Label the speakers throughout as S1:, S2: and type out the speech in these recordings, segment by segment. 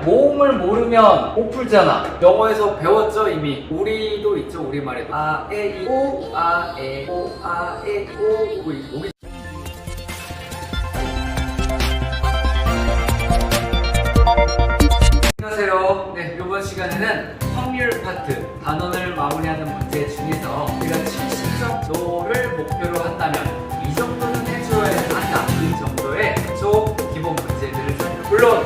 S1: 모음을 모르면 못 풀잖아. 영어에서 배웠죠 이미. 우리도 있죠 우리말에도. 아, 에, 이, 오, 아, 에, 오, 아, 에, 오, 오. 안녕하세요. 네, 이번 시간에는 확률 파트 단원을 마무리하는 문제 중에서 우리가 70점도를 목표로 한다면 이 정도는 해줘야 한다. 이 정도의 조 기본 문제들을 물론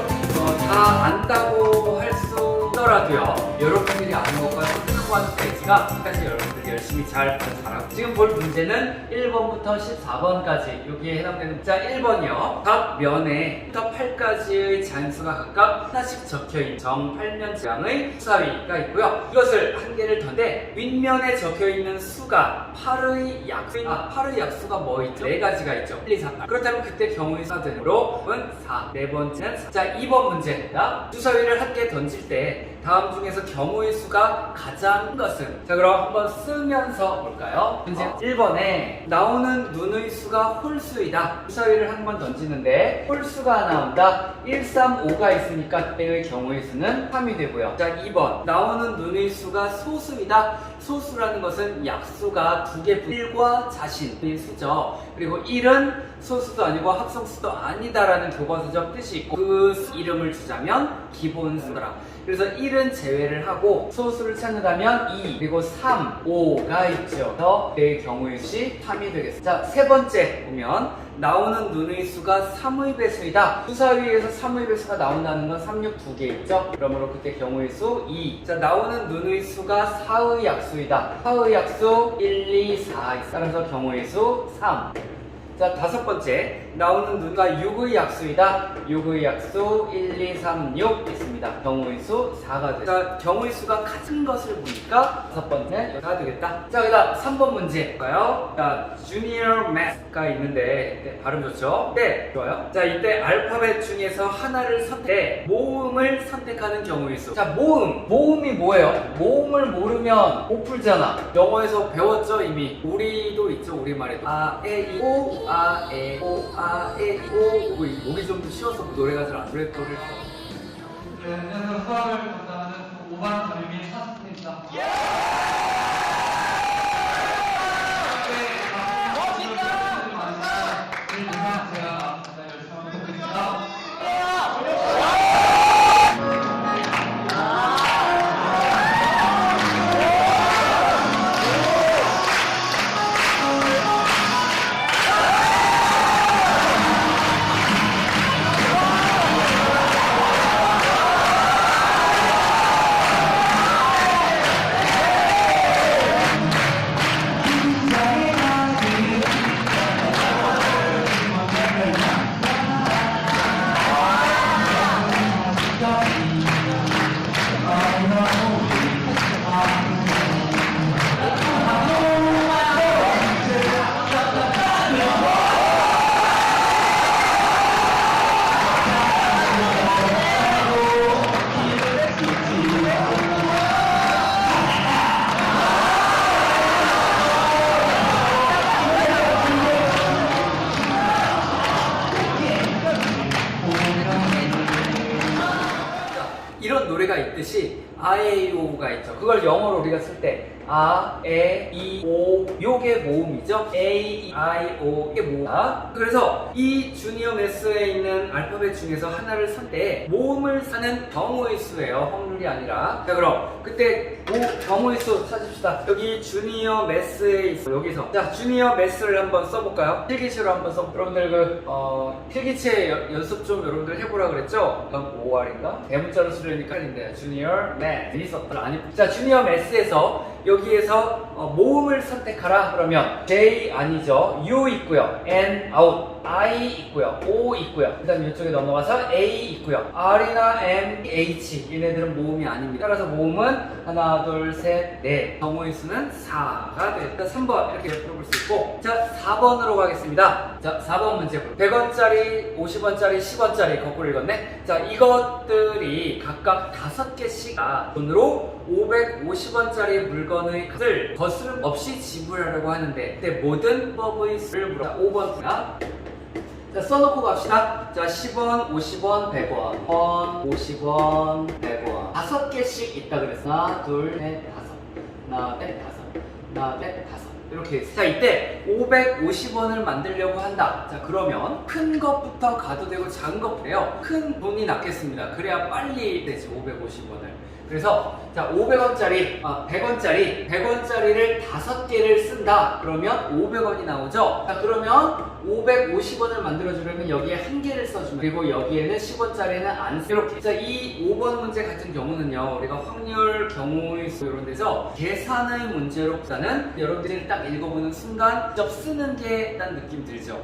S1: 다 안다고 할 수 있더라도요. 여러분들이 아는 것과 상관한 페이지가 끝까지 여러분들 열심히 잘 잘하고 지금 볼 문제는 1번부터 14번까지 여기에 해당되는 문자 1번이요. 각 면에부터 8까지의 자연수가 각각 하나씩 적혀있는 정 8면장의 수사위가 있고요. 이것을 한 개를 더는데 윗면에 적혀있는 수가 8의 약수 8의 약수가 뭐 있죠? 4가지가 있죠. 1, 2, 3, 8 그렇다면 그때 경우의 수가 되므로는 4 네 번째는 4. 자 2번 문제입니다. 수사위를 한 개 던질 때 다음 중에서 경우의 수가 가장 큰 것은 자 그럼 한번 쓰면서 볼까요? 문제 1번에 나오는 눈의 수가 홀수이다. 수사위를 한 번 던지는데 홀수가 나온다. 1, 3, 5가 있으니까 그때의 경우의 수는 3이 되고요. 자 2번 나오는 눈의 수가 소수이다. 소수라는 것은 약수가 2개 1과 자신의 수죠. 그리고 1은 소수도 아니고 합성수도 아니다라는 교과서적 뜻이 있고 그 이름을 주자면 기본수더라. 그래서 1은 제외를 하고 소수를 찾는다면 2 그리고 3, 5가 있죠. 그래서 내 경우의 수이 3이 되겠습니다. 자, 세 번째 보면 나오는 눈의 수가 3의 배수이다. 수사위에서 3의 배수가 나온다는 건 3, 6 2개 있죠. 그러므로 그때 경우의 수 2. 자, 나오는 눈의 수가 4의 약수이다. 4의 약수 1, 2, 4 있어. 따라서 경우의 수 3. 자, 다섯 번째 나오는 눈가 6의 약수이다. 6의 약수 1, 2, 3, 6 있습니다. 경우의 수 4가 돼. 자, 경우의 수가 같은 것을 보니까 다섯 번째 4가 되겠다. 자, 그다음 3번 문제 볼까요? 자, Junior Math가 있는데 네, 발음 좋죠? 네, 좋아요. 자, 이때 알파벳 중에서 하나를 선택해 모음을 선택하는 경우의 수. 자, 모음이 뭐예요? 모음을 모르면 못 풀잖아. 영어에서 배웠죠 이미. 우리도 있죠 우리말에도. 아, 에, 이, 오, 아, 에, 오, 아, 에, 이, 오. 목이 좀 더 쉬워서 노래가 잘 안 될 거를.
S2: 네, 안녕하세요. 수학을 담당하는 5반 담임인 사스입니다. 제가 가장 열심히 하는 것입니다.
S1: 이런 노래가 있듯이 아에이오가 있죠. 그걸 영어로 우리가 쓸 때 아, 에, 이, 오 요게 모음이죠. A, E, I, O 이게 모음. 그래서 이 주니어 매스에 있는 알파벳 중에서 하나를 선택해 모음을 사는 경우의 수예요. 확률이 아니라. 자 그럼 그때 경우의 수 찾읍시다. 여기 주니어 매스에 있어. 여기서 자 주니어 매스를 한번 써볼까요? 필기체로 한번 써볼까요? 여러분들 필기체 연습 좀 여러분들 해보라 그랬죠? 5월인가? 대문자로 쓰려니까 헷갈린데 주니어 매스 있었더라. 아니 자 주니어 매스에서 여기에서 모음을 선택하라 그러면 J 아니죠. U 있고요. N out I 있고요. O 있고요. 그 다음 이쪽에 넘어가서 A 있고요. R이나 M, H 얘네들은 모음이 아닙니다. 따라서 모음은 하나, 둘, 셋, 넷. 경우의 수는 4가 되겠다. 3번 이렇게 풀어볼 수 있고 자 4번으로 가겠습니다. 자 4번 문제 100원짜리, 50원짜리, 10원짜리 거꾸로 읽었네. 자 이것들이 각각 5개씩 돈으로 550원짜리 물건의 값을 거스름 없이 지불하려고 하는데 그때 모든 법의 수를 물어. 5번 자, 써놓고 갑시다. 자, 10원, 50원, 100원, 50원, 100원. 5개씩 있다 그랬어. 하나, 둘, 셋, 다섯. 하나, 넷, 다섯. 하나, 넷, 다섯. 이렇게. 자, 이때 550원을 만들려고 한다. 자, 그러면 큰 것부터 가도 되고 작은 것부터 해요. 큰 돈이 낫겠습니다. 그래야 빨리 되지, 550원을. 그래서 자, 500원짜리, 100원짜리를 5개를 쓴다. 그러면 500원이 나오죠. 자, 그러면 550원을 만들어주려면 여기에 1개를 써주면, 그리고 여기에는 10원짜리는 안 써. 이렇게. 자, 이 5번 문제 같은 경우는요, 우리가 확률, 경우의 수 이런 데서 계산의 문제로보다는 여러분들이 딱 읽어보는 순간 직접 쓰는 게 난 느낌 들죠.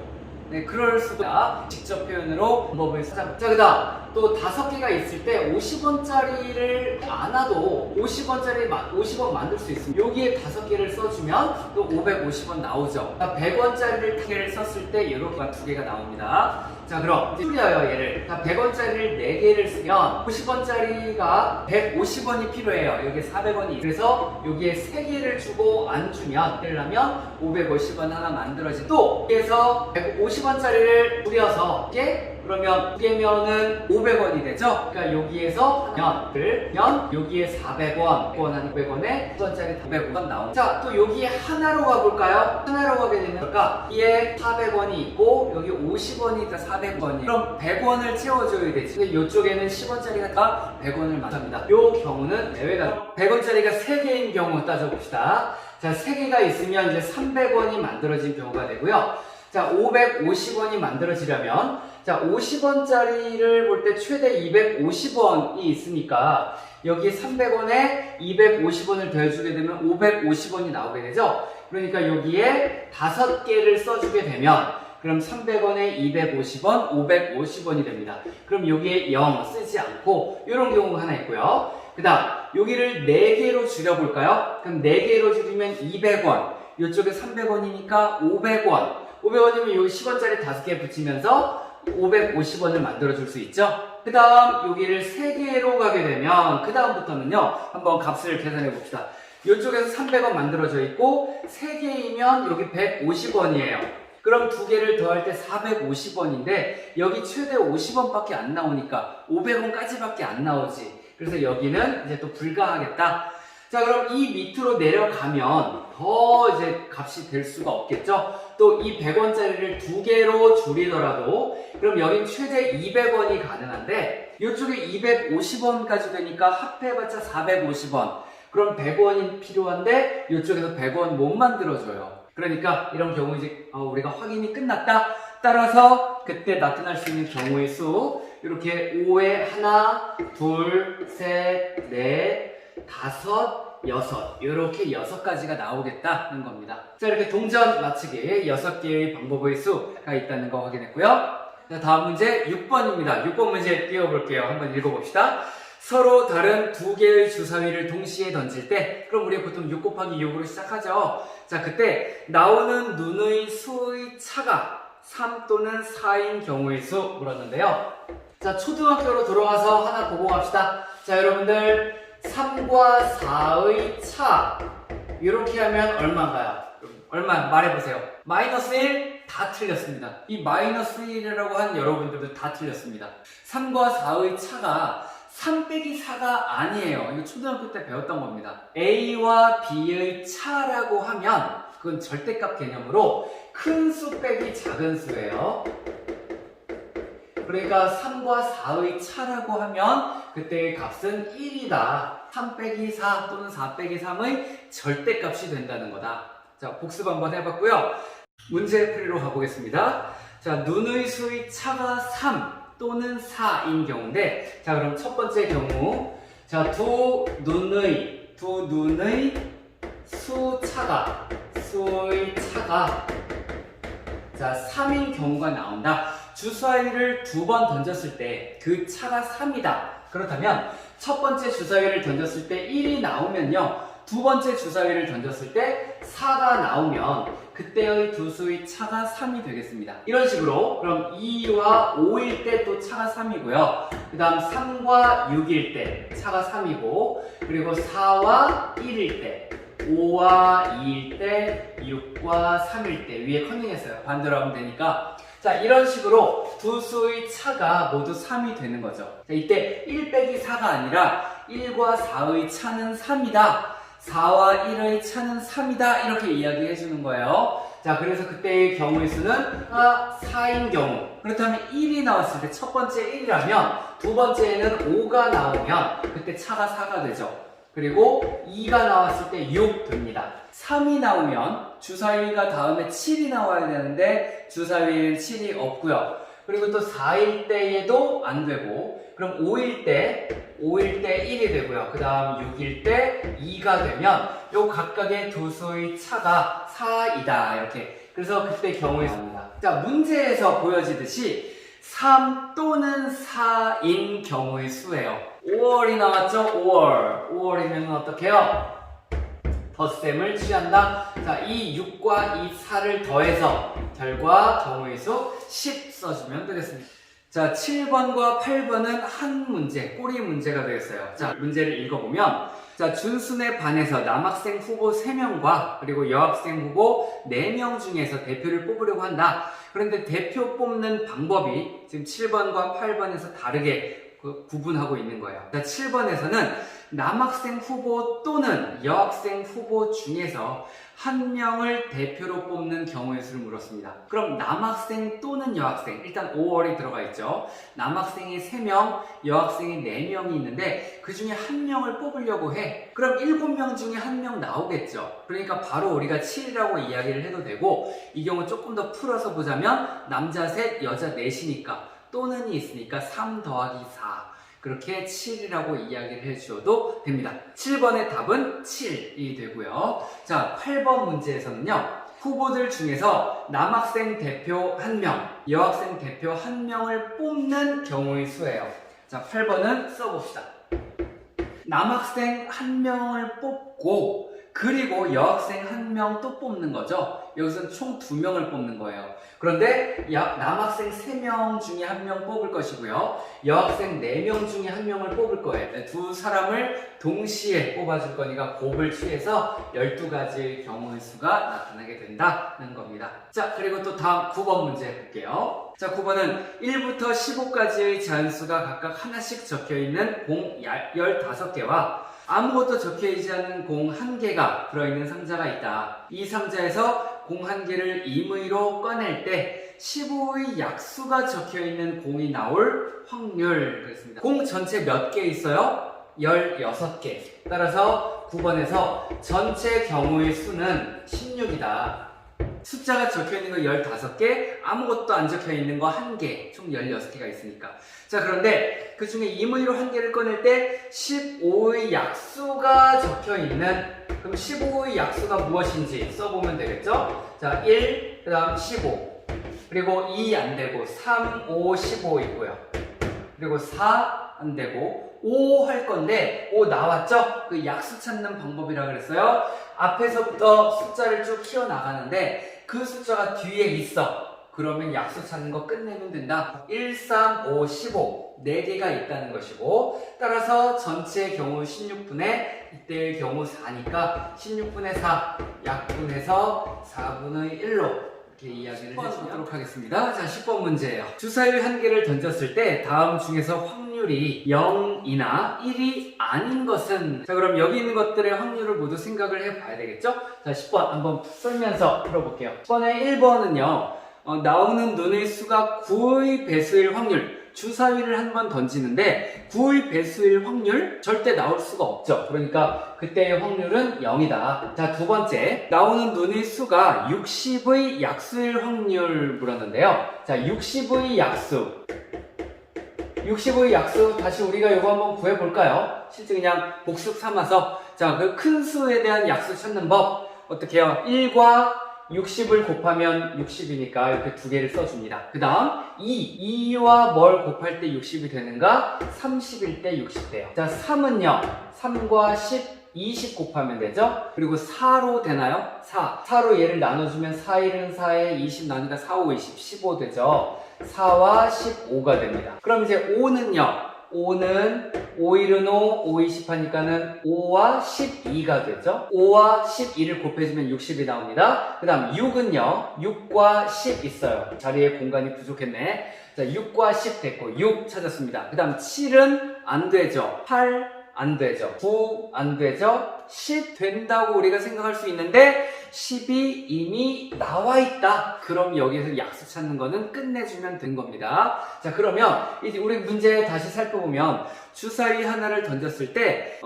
S1: 네, 그럴 수도 있다. 직접 표현으로 방법을 찾아보자. 자, 그 다음 또 5개가 있을 때 50원짜리를 안 와도 50원 만들 수 있습니다. 여기에 5개를 써주면 또 550원 나오죠. 100원짜리를 2개를 썼을 때 이렇게 2개가 나옵니다. 자, 그럼 이제 풀려요, 얘를. 자, 100원짜리를 4개를 쓰면 50원짜리가 150원이 필요해요. 여기에 400원이. 그래서 여기에 3개를 주고 안 주면, 예를 들면 550원 하나 만들어지. 또 여기에서 150원짜리를 줄여서 2개? 그러면 2개면은 500원이 되죠? 그러니까 여기에서 하면 여기에 400원, 500원에 10원짜리 500원 나오죠. 자, 또 여기에 하나로 가볼까요? 하나로 가게 되면 뭘까? 여기에 400원이 있고 여기 50원이 있다, 400원이. 그럼 100원을 채워줘야 되지. 근데 이쪽에는 10원짜리가 다 100원을 맞춥니다. 이 경우는 내외다. 100원짜리가 3개인 경우 따져봅시다. 자, 3개가 있으면 이제 300원이 만들어진 경우가 되고요. 자, 550원이 만들어지려면, 자, 50원짜리를 볼 때 최대 250원이 있으니까 여기 300원에 250원을 더해주게 되면 550원이 나오게 되죠. 그러니까 여기에 5개를 써주게 되면, 그럼 300원에 250원, 550원이 됩니다. 그럼 여기에 0 쓰지 않고 이런 경우가 하나 있고요. 그 다음 여기를 4개로 줄여볼까요? 그럼 4개로 줄이면 200원, 이쪽에 300원이니까 500원. 500원이면 여기 10원짜리 5개 붙이면서 550원을 만들어줄 수 있죠. 그 다음 여기를 3개로 가게 되면 그 다음부터는요, 한번 값을 계산해 봅시다. 이쪽에서 300원 만들어져 있고 3개이면 여기 150원이에요. 그럼 2개를 더할 때 450원인데 여기 최대 50원밖에 안 나오니까 500원까지밖에 안 나오지. 그래서 여기는 이제 또 불가하겠다. 자, 그럼 이 밑으로 내려가면 더 이제 값이 될 수가 없겠죠? 또 이 100원짜리를 2개로 줄이더라도 그럼 여긴 최대 200원이 가능한데 이쪽에 250원까지 되니까 합해봤자 450원. 그럼 100원이 필요한데 이쪽에서 100원 못 만들어줘요. 그러니까 이런 경우 이제 우리가 확인이 끝났다. 따라서 그때 나타날 수 있는 경우의 수 이렇게 5에 하나, 둘, 셋, 넷, 5, 6 이렇게 6가지가 나오겠다는 겁니다. 자, 이렇게 동전 맞추기 6개의 방법의 수가 있다는 거 확인했고요. 자, 다음 문제 6번입니다. 6번 문제 띄워볼게요. 한번 읽어봅시다. 서로 다른 2개의 주사위를 동시에 던질 때, 그럼 우리가 보통 6 곱하기 6으로 시작하죠. 자, 그때 나오는 눈의 수의 차가 3 또는 4인 경우의 수 물었는데요. 자, 초등학교로 돌아가서 하나 보고 갑시다. 자, 여러분들 3과 4의 차 이렇게 하면 얼마인가요? 얼마 말해보세요. 마이너스 1 다 틀렸습니다. 이 마이너스 1이라고 한 여러분들도 다 틀렸습니다. 3과 4의 차가 3 빼기 4가 아니에요. 이거 초등학교 때 배웠던 겁니다. A와 B의 차라고 하면 그건 절대값 개념으로 큰 수 빼기 작은 수예요. 그러니까 3과 4의 차라고 하면 그때의 값은 1이다. 3 빼기 4 또는 4 빼기 3의 절대값이 된다는 거다. 자, 복습 한번 해봤고요. 문제 풀이로 가보겠습니다. 자, 눈의 수의 차가 3 또는 4인 경우인데, 자, 그럼 첫 번째 경우, 자, 두 눈의 수의 차가 자, 3인 경우가 나온다. 주사위를 2번 던졌을 때 그 차가 3이다. 그렇다면 첫 번째 주사위를 던졌을 때 1이 나오면요, 두 번째 주사위를 던졌을 때 4가 나오면 그때의 두 수의 차가 3이 되겠습니다. 이런 식으로 그럼 2와 5일 때 또 차가 3이고요. 그 다음 3과 6일 때 차가 3이고, 그리고 4와 1일 때, 5와 2일 때, 6과 3일 때, 위에 커닝했어요. 반대로 하면 되니까. 자, 이런 식으로 두 수의 차가 모두 3이 되는 거죠. 자, 이때 1 빼기 4가 아니라 1과 4의 차는 3이다. 4와 1의 차는 3이다. 이렇게 이야기해 주는 거예요. 자, 그래서 그때의 경우의 수는 4인 경우. 그렇다면 1이 나왔을 때 첫 번째 1이라면 두 번째에는 5가 나오면 그때 차가 4가 되죠. 그리고 2가 나왔을 때 6 됩니다. 3이 나오면 주사위가 다음에 7이 나와야 되는데 주사위에는 7이 없고요. 그리고 또 4일 때에도 안 되고, 그럼 5일 때 1이 되고요. 그 다음 6일 때 2가 되면 요 각각의 두 수의 차가 4이다. 이렇게. 그래서 그때 경우의 수입니다. 자, 문제에서 보여지듯이 3 또는 4인 경우의 수예요. 5월이 나왔죠? 5월이면 어떻게 해요? 덧셈을 취한다. 자, 이 6과 이 4를 더해서 결과 경우의 수 10 써주면 되겠습니다. 자, 7번과 8번은 한 문제, 꼬리 문제가 되겠어요. 자, 문제를 읽어보면, 자, 준순에 반해서 남학생 후보 3명과 그리고 여학생 후보 4명 중에서 대표를 뽑으려고 한다. 그런데 대표 뽑는 방법이 지금 7번과 8번에서 다르게 구분하고 있는 거예요. 자, 7번에서는 남학생 후보 또는 여학생 후보 중에서 한 명을 대표로 뽑는 경우의 수를 물었습니다. 그럼 남학생 또는 여학생, 일단 5월이 들어가 있죠. 남학생이 3명, 여학생이 4명이 있는데 그 중에 한 명을 뽑으려고 해. 그럼 7명 중에 한 명 나오겠죠. 그러니까 바로 우리가 7이라고 이야기를 해도 되고, 이 경우 조금 더 풀어서 보자면 남자 셋, 여자 넷이니까 또는이 있으니까 3 더하기 4, 그렇게 7이라고 이야기를 해주셔도 됩니다. 7번의 답은 7이 되고요. 자, 8번 문제에서는요, 후보들 중에서 남학생 대표 1명, 여학생 대표 1명을 뽑는 경우의 수예요. 자, 8번은 써봅시다. 남학생 1명을 뽑고 그리고 여학생 1명 또 뽑는 거죠. 여기서는 총 2명을 뽑는 거예요. 그런데 남학생 3명 중에 1명 뽑을 것이고요. 여학생 4명 중에 1명을 뽑을 거예요. 두 사람을 동시에 뽑아줄 거니까 곱을 취해서 12가지의 경우의 수가 나타나게 된다는 겁니다. 자, 그리고 또 다음 9번 문제 볼게요. 자, 9번은 1부터 15까지의 자연수가 각각 하나씩 적혀있는 공 15개와 아무것도 적혀있지 않은 공 1개가 들어있는 상자가 있다. 이 상자에서 공 1개를 임의로 꺼낼 때 15의 약수가 적혀있는 공이 나올 확률. 그랬습니다. 공 전체 몇 개 있어요? 16개. 따라서 9번에서 전체 경우의 수는 16이다. 숫자가 적혀있는 거 15개, 아무것도 안 적혀있는 거 1개, 총 16개가 있으니까. 자, 그런데 그 중에 임의로 1개를 꺼낼 때 15의 약수가 적혀있는, 그럼 15의 약수가 무엇인지 써보면 되겠죠? 자, 1, 그 다음 15, 그리고 2 안 되고 3, 5, 15 있고요. 그리고 4 안 되고 5 할 건데 5 나왔죠? 그 약수 찾는 방법이라 그랬어요. 앞에서부터 숫자를 쭉 키워나가는데 그 숫자가 뒤에 있어. 그러면 약수 찾는 거 끝내면 된다. 1, 3, 5, 15 4개가 있다는 것이고, 따라서 전체 경우 16분의 이때의 경우 4니까 16분의 4 약분해서 4분의 1로 이렇게 이야기를 해보도록 하겠습니다. 자, 10번 문제예요. 주사위 1개를 던졌을 때 다음 중에서 확률이 0이나 1이 아닌 것은? 자, 그럼 여기 있는 것들의 확률을 모두 생각을 해봐야 되겠죠? 자, 10번 한번 풀면서 풀어볼게요. 10번의 1번은요, 나오는 눈의 수가 9의 배수일 확률. 주사위를 한 번 던지는데 9의 배수일 확률 절대 나올 수가 없죠. 그러니까 그때의 확률은 0이다. 자, 두 번째, 나오는 눈의 수가 60의 약수일 확률 물었는데요. 자, 60의 약수, 60의 약수 다시 우리가 이거 한번 구해볼까요? 실제 그냥 복습 삼아서, 자, 그 큰 수에 대한 약수 찾는 법 어떻게 해요? 1과 60을 곱하면 60이니까 이렇게 두 개를 써줍니다. 그 다음 2와 뭘 곱할 때 60이 되는가? 30일 때 60 돼요. 자, 3은요 3과 10, 20 곱하면 되죠? 그리고 4로 되나요? 4로 얘를 나눠주면 4, 1은 4에 20 나누니까 4, 5, 20, 15 되죠? 4와 15가 됩니다. 그럼 이제 5는요 5는 5일은 5, 5, 20 하니까는 5와 12가 되죠. 5와 12를 곱해주면 60이 나옵니다. 그 다음 6은요. 6과 10 있어요. 자리에 공간이 부족했네. 자, 6과 10 됐고 6 찾았습니다. 그 다음 7은 안 되죠. 8 안 되죠. 9 안 되죠. 10 된다고 우리가 생각할 수 있는데 10이 이미 나와 있다. 그럼 여기서 약수 찾는 거는 끝내주면 된 겁니다. 자, 그러면 이제 우리 문제 다시 살펴보면 주사위 하나를 던졌을 때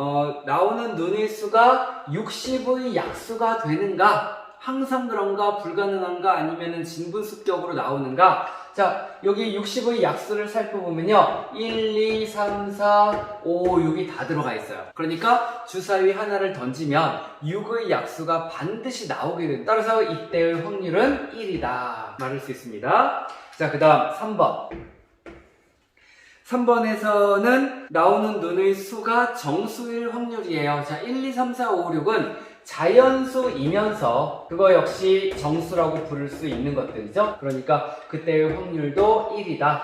S1: 나오는 눈의 수가 60의 약수가 되는가? 항상 그런가? 불가능한가? 아니면은 진분수격으로 나오는가? 자, 여기 60의 약수를 살펴보면요. 1, 2, 3, 4, 5, 6이 다 들어가 있어요. 그러니까 주사위 하나를 던지면 6의 약수가 반드시 나오게 된다. 따라서 이때의 확률은 1이다. 말할 수 있습니다. 자, 그 다음 3번. 3번에서는 나오는 눈의 수가 정수일 확률이에요. 자, 1, 2, 3, 4, 5, 6은 자연수이면서 그거 역시 정수라고 부를 수 있는 것들이죠. 그러니까 그때의 확률도 1이다.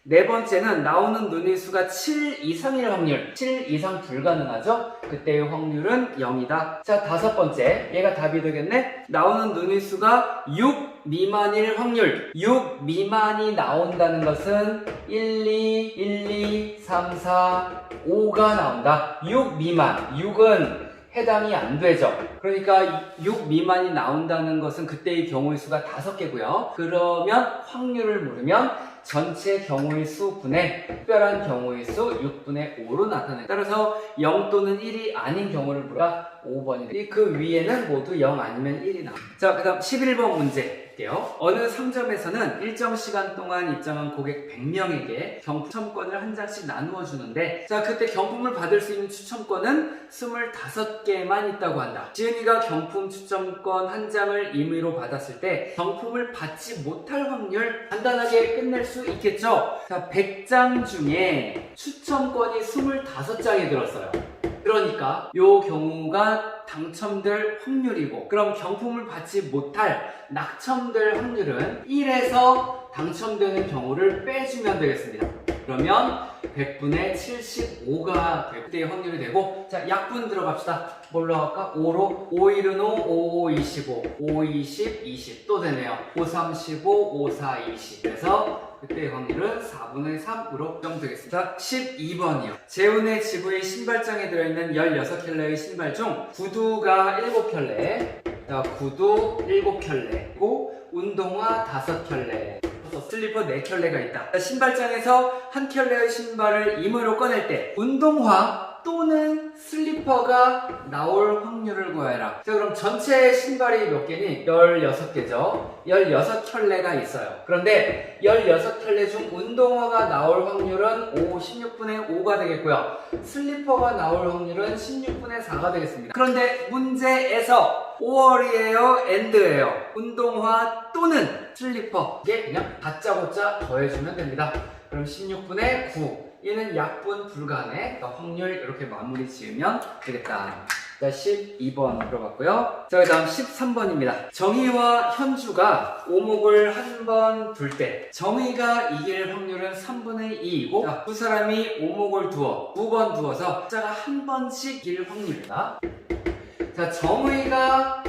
S1: 네 번째는 나오는 눈의 수가 7 이상일 확률. 7 이상 불가능하죠? 그때의 확률은 0이다. 자, 다섯 번째. 얘가 답이 되겠네? 나오는 눈의 수가 6 미만일 확률. 6 미만이 나온다는 것은 1, 2, 3, 4, 5가 나온다. 6 미만. 6은 해당이 안 되죠. 그러니까 6 미만이 나온다는 것은 그때의 경우의 수가 5개고요. 그러면 확률을 물으면 전체 경우의 수 분의 특별한 경우의 수 6분의 5로 나타낸다. 따라서 0 또는 1이 아닌 경우를 물어 5번이 그 위에는 모두 0 아니면 1이 나옵니다. 자, 그 다음 11번 문제. 어느 상점에서는 일정 시간 동안 입장한 고객 100명에게 경품 추첨권을 한 장씩 나누어 주는데, 자, 그때 경품을 받을 수 있는 추첨권은 25개만 있다고 한다. 지은이가 경품 추첨권 한 장을 임의로 받았을 때 경품을 받지 못할 확률 간단하게 끝낼 수 있겠죠? 자, 100장 중에 추첨권이 25장이 들었어요. 그러니까 요 경우가 당첨될 확률이고, 그럼 경품을 받지 못할 낙첨될 확률은 1에서 당첨되는 경우를 빼주면 되겠습니다. 그러면 100분의 75가 그때의 확률이 되고, 자, 약분 들어갑시다. 뭘로 할까? 5로 5일은 5, 5, 25, 5, 20, 20 또 되네요. 5, 3, 15, 5, 4, 20. 그래서 그때의 확률은 4분의 3으로 정되겠습니다. 12번이요. 재훈의 지부의 신발장에 들어있는 16켤레의 신발 중 구두가 7켤레, 구두 7켤레, 그리고 운동화 5켤레, 슬리퍼 4켤레가 있다. 신발장에서 한 켤레의 신발을 임의로 꺼낼 때 운동화 또는 슬리퍼가 나올 확률을 구해라. 자, 그럼 전체 신발이 몇 개니? 16개죠. 16켤레가 있어요. 그런데 16켤레 중 운동화가 나올 확률은 16분의 5가 되겠고요. 슬리퍼가 나올 확률은 16분의 4가 되겠습니다. 그런데 문제에서 5월이에요? 엔드예요? 운동화 또는 슬리퍼. 이게 그냥 다짜고짜 더해주면 됩니다. 그럼 16분의 9. 얘는 약분 불가네. 그러니까 확률 이렇게 마무리 지으면 되겠다. 자, 12번 들어갔고요. 자, 그 다음 13번입니다. 정희와 현주가 오목을 한 번 둘 때 정희가 이길 확률은 3분의 2이고, 자, 두 사람이 오목을 두어 2번 두어서 숫자가 한 번씩 이길 확률이다. 자, 정희가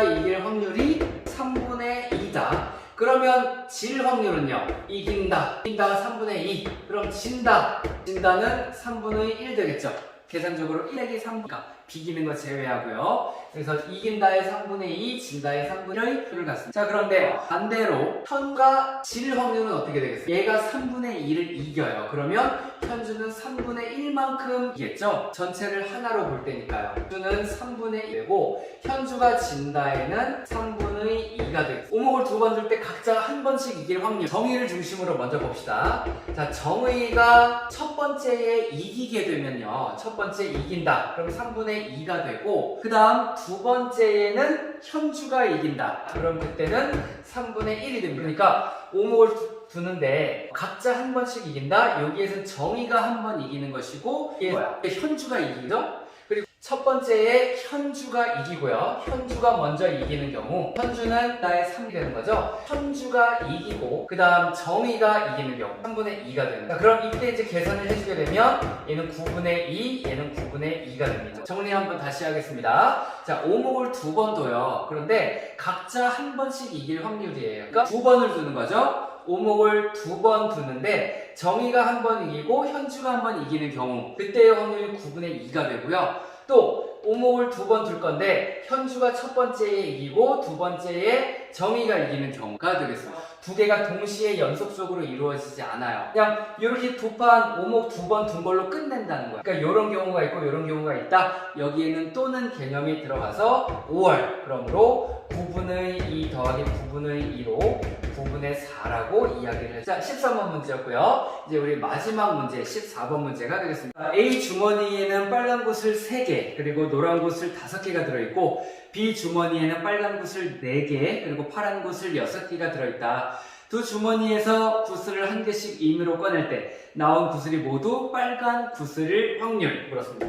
S1: 이길 확률이 3분의 2다. 그러면 질 확률은요, 이긴다가 3분의 2, 그럼 진다는 3분의 1 되겠죠. 계산적으로 1이 3분이니까 비기는 거 제외하고요. 그래서 이긴다의 3분의 2, 진다의 3분의 1을 갖습니다. 자, 그런데 반대로 현과 질 확률은 어떻게 되겠어요? 얘가 3분의 2를 이겨요. 그러면 현주는 3분의 1만큼 이겠죠? 전체를 하나로 볼 때니까요. 현주는 3분의 1이고 현주가 진다에는 3분의 2가 되겠습니다. 오목을 2번 줄 때 각자 한 번씩 이길 확률. 정의를 중심으로 먼저 봅시다. 자, 정의가 첫 번째에 이기게 되면요, 첫 번째 이긴다. 그럼 3분의 2가 되고, 그 다음 두 번째에는 현주가 이긴다. 그럼 그때는 3분의 1이 됩니다. 그러니까 오목을 두는데 각자 한 번씩 이긴다. 여기에서는 정의가 한 번 이기는 것이고, 이게 현주가 이기죠. 그리고 첫 번째에 현주가 이기고요. 현주가 먼저 이기는 경우 현주는 나의 3이 되는 거죠. 현주가 이기고 그 다음 정의가 이기는 경우 3분의 2가 됩니다. 그럼 이때 이제 계산을 해주게 되면 얘는 9분의 2, 얘는 9분의 2가 됩니다. 정리 한번 다시 하겠습니다. 자, 오목을 2번 둬요. 그런데 각자 한 번씩 이길 확률이에요. 그러니까 2번을 두는 거죠. 오목을 2번 두는데 정의가 한 번 이기고 현주가 한 번 이기는 경우 그때의 확률이 9분의 2가 되고요. 또 오목을 2번 둘 건데 현주가 첫 번째에 이기고 두 번째에 정의가 이기는 경우가 되겠습니다. 두 개가 동시에 연속적으로 이루어지지 않아요. 그냥 이렇게 두 판 오목 2번 둔 걸로 끝낸다는 거야. 그러니까 이런 경우가 있고 이런 경우가 있다. 여기에는 또는 개념이 들어가서 5월. 그러므로 9분의 2 더하기 9분의 2로 9분의 4라고 이야기를 해요. 자, 13번 문제였고요. 이제 우리 마지막 문제 14번 문제가 되겠습니다. A 주머니에는 빨간 구슬 3개 그리고 노란 구슬 5개가 들어있고 B 주머니에는 빨간 구슬 4개 그리고 파란 구슬 6개가 들어있다. 두 주머니에서 구슬을 한 개씩 임의로 꺼낼 때 나온 구슬이 모두 빨간 구슬일 확률 물었습니다.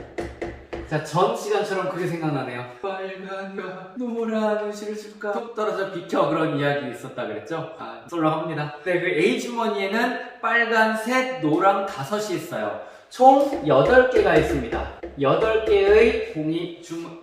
S1: 자, 전 시간처럼 그게 생각나네요. 빨간과 노란 의실을 줄까? 툭 떨어져 비켜 그런 이야기 있었다 그랬죠? 썰렁합니다. 네, 그 A 주머니에는 빨간 셋, 노랑 5이 있어요. 총 8개가 있습니다. 8개의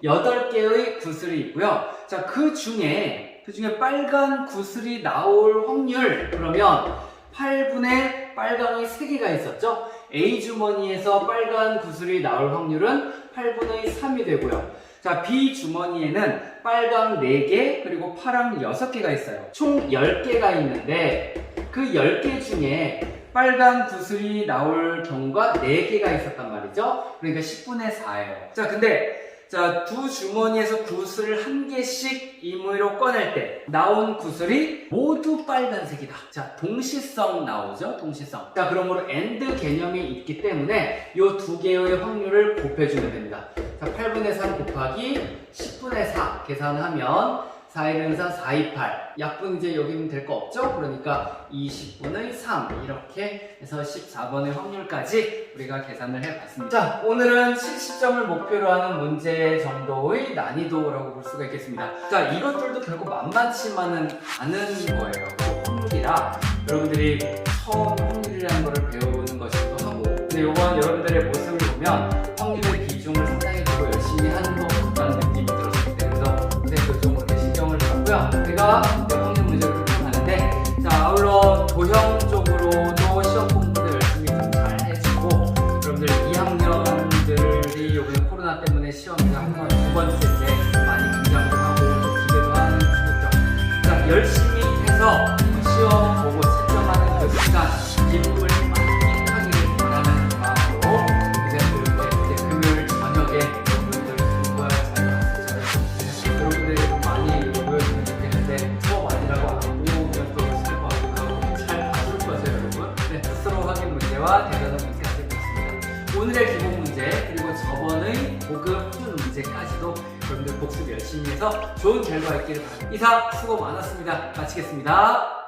S1: 8개의 구슬이 있고요. 자, 그 중에 빨간 구슬이 나올 확률 그러면 8분의 빨강이 3개가 있었죠? A 주머니에서 빨간 구슬이 나올 확률은 8분의 3이 되고요. 자, B 주머니에는 빨강 4개 그리고 파랑 6개가 있어요. 총 10개가 있는데 그 10개 중에 빨간 구슬이 나올 경우가 4개가 있었단 말이죠. 그러니까 10분의 4예요. 자, 근데 두 주머니에서 구슬을 한 개씩 임의로 꺼낼 때 나온 구슬이 모두 빨간색이다. 자, 동시성 나오죠? 동시성. 자, 그러므로 AND 개념이 있기 때문에 이 두 개의 확률을 곱해주면 됩니다. 자, 8분의 3 곱하기 10분의 4 계산하면 4, 1은 4, 4, 2, 8. 약분 이제 여기는 될 거 없죠? 그러니까 20분의 3. 이렇게 해서 14번의 확률까지 우리가 계산을 해봤습니다. 자, 오늘은 70점을 목표로 하는 문제 정도의 난이도라고 볼 수가 있겠습니다. 자, 이것들도 결국 만만치만은 않은 거예요. 그 확률이라 여러분들이 처음 확률이라는 거를 배우는 것이기도 하고 근데 이번 여러분들의 모습을 보면 확률의 비중을 상당히 두고 열심히 하는 것 같다는 느낌이 들었을 때 그래서 선생님도 좀 그렇게 신경을 줬고요. 제가 확률 문제를 그렇게 하는데 자, 아울러 도형 쪽으로도 시험 공부도 열심히 좀 잘 해주고 여러분들 2학년들이 요번에 코로나 때문에 시험이 한번 두 번째인데 많이 긴장도 하고 기대도 하는 시기죠. 자, 열심히 해서 시험 보고 채점하는 그 시간 기쁨을 많이 하기를 바라는 마음으로 이제 금요일 저녁에 여러분들 공부할 잘 여러분들이 좀 많이 보여주면 좋겠는데 수업 아니라고 안 보면 또 쓸 것 같기도 하고 잘 봐줄 거죠 여러분. 네, 스스로 확인 문제와 대단한 문제 해드리겠습니다. 오늘의 기본 문제 그리고 저번의 고급 수능 문제까지도 여러분들 복습 열심히 해서 좋은 결과 있기를 바랍니다. 이상 수고 많았습니다. 마치겠습니다.